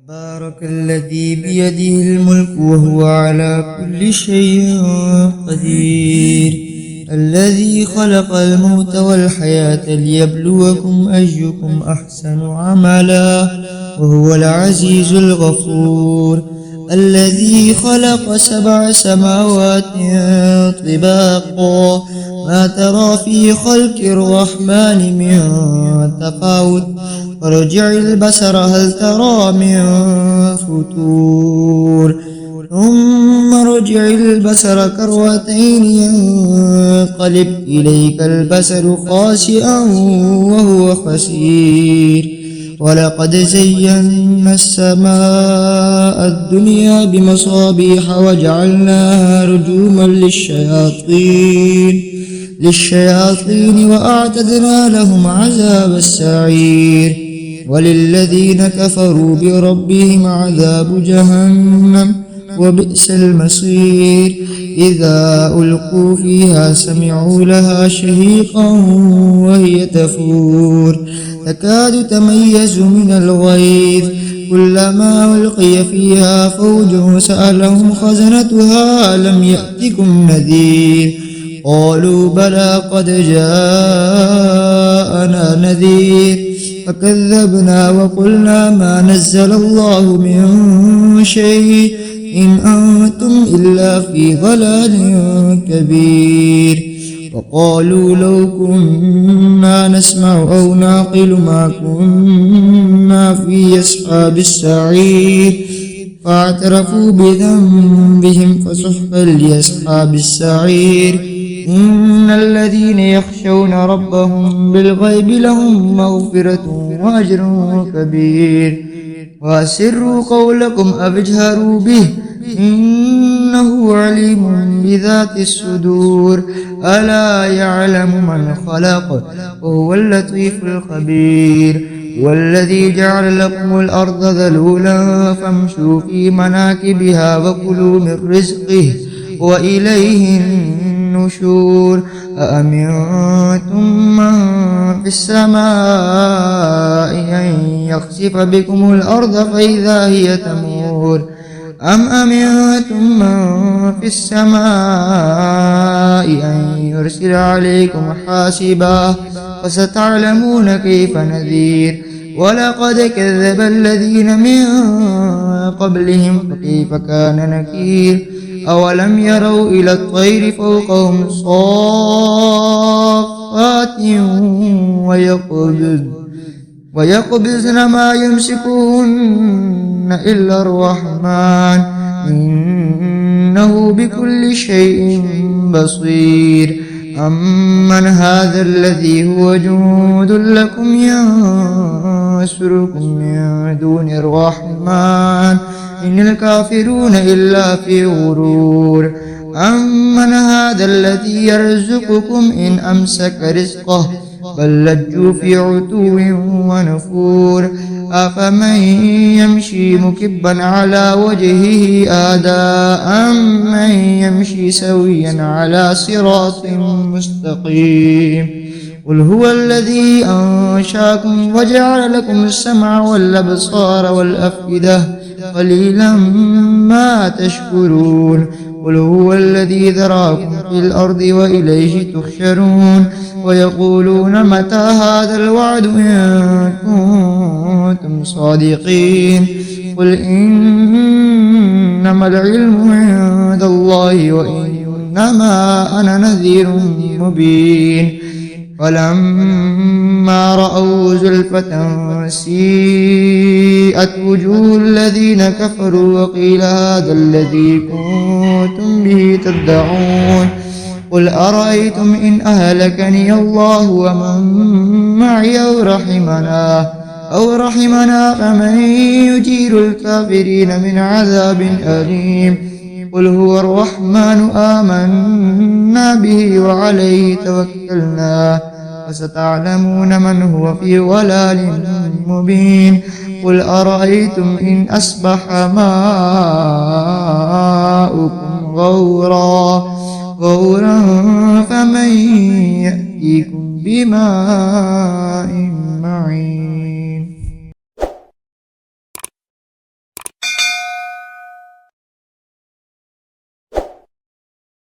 تبارك الذي بيده الملك وهو على كل شيء قدير، الذي خلق الموت والحياة ليبلوكم أيكم أحسن عملا وهو العزيز الغفور، الذي خلق 7 سماوات طباقا ما ترى في خلق الرحمن من تفاوت فارجع البصر هل ترى من فتور ثم ارجع البصر كرتين ينقلب إليك البصر خاسئا وهو خسير. ولقد زينا السماء الدنيا بمصابيح وجعلناها رجوما للشياطين وأعتدنا لهم عذاب السعير. وللذين كفروا بربهم عذاب جهنم وبئس المصير. إذا ألقوا فيها سمعوا لها شهيقا وهي تفور تكاد تميز من الغيظ كلما ألقي فيها فوج سألهم خزنتها ألم يأتكم نذير قالوا بلى قد جاءنا نذير فكذبنا وقلنا ما نزل الله من شيء إن أنتم إلا في ضلال كبير. وقالوا لو كنا نسمع أو نعقل ما كنا في أصحاب السعير فاعترفوا بذنبهم فسحقا لأصحاب السعير. إن الذين يخشون ربهم بالغيب لهم مغفرة وأجر كبير. وأسروا قولكم أو اجهروا به إنه عليم بذات الصدور. ألا يعلم من خلق وهو اللطيف الخبير. والذي جعل لكم الأرض ذلولا فامشوا في مناكبها وكلوا من رزقه وإليه النشور. أأمنتم من في السماء أن يخسف بكم الأرض فإذا هي تمور أم أمنتم من في السماء أن يرسل عليكم حاسبا فستعلمون كيف نذير. ولقد كذب الذين من قبلهم فكيف كان نكير. أولم يروا إلى الطير فوقهم صافات ويقبضن ما يمسكون إلا الرحمن إنه بكل شيء بصير. أمن هذا الذي هو جند لكم ينصركم من دون الرحمن إن الكافرون إلا في غرور. أمن هذا الذي يرزقكم إن أمسك رزقه بل لجوا في عتو ونفور. أفمن يمشي مكبا على وجهه أهدى أمن يمشي سويا على صراط مستقيم. قل هو الذي أنشاكم وجعل لكم السمع والأبصار والأفئدة قليلا ما تشكرون. قل هو الذي ذراكم في الأرض وإليه تحشرون. ويقولون متى هذا الوعد إن كنتم صادقين. قل إنما العلم عند الله وإنما أنا نذير مبين. فلما رأوا زلفة سيئت وجوه الذين كفروا وقيل هذا الذي كنتم به تدعون. قل أرأيتم إن أهلكني الله ومن معي أو رحمنا فمن يجير الكافرين من عذاب أليم. قل هو الرحمن آمنا به وعليه توكلنا فستعلمون من هو في ضلال مبين. قل أرأيتم إن أصبح ماؤكم غورا فمن يأتيكم بماء معين.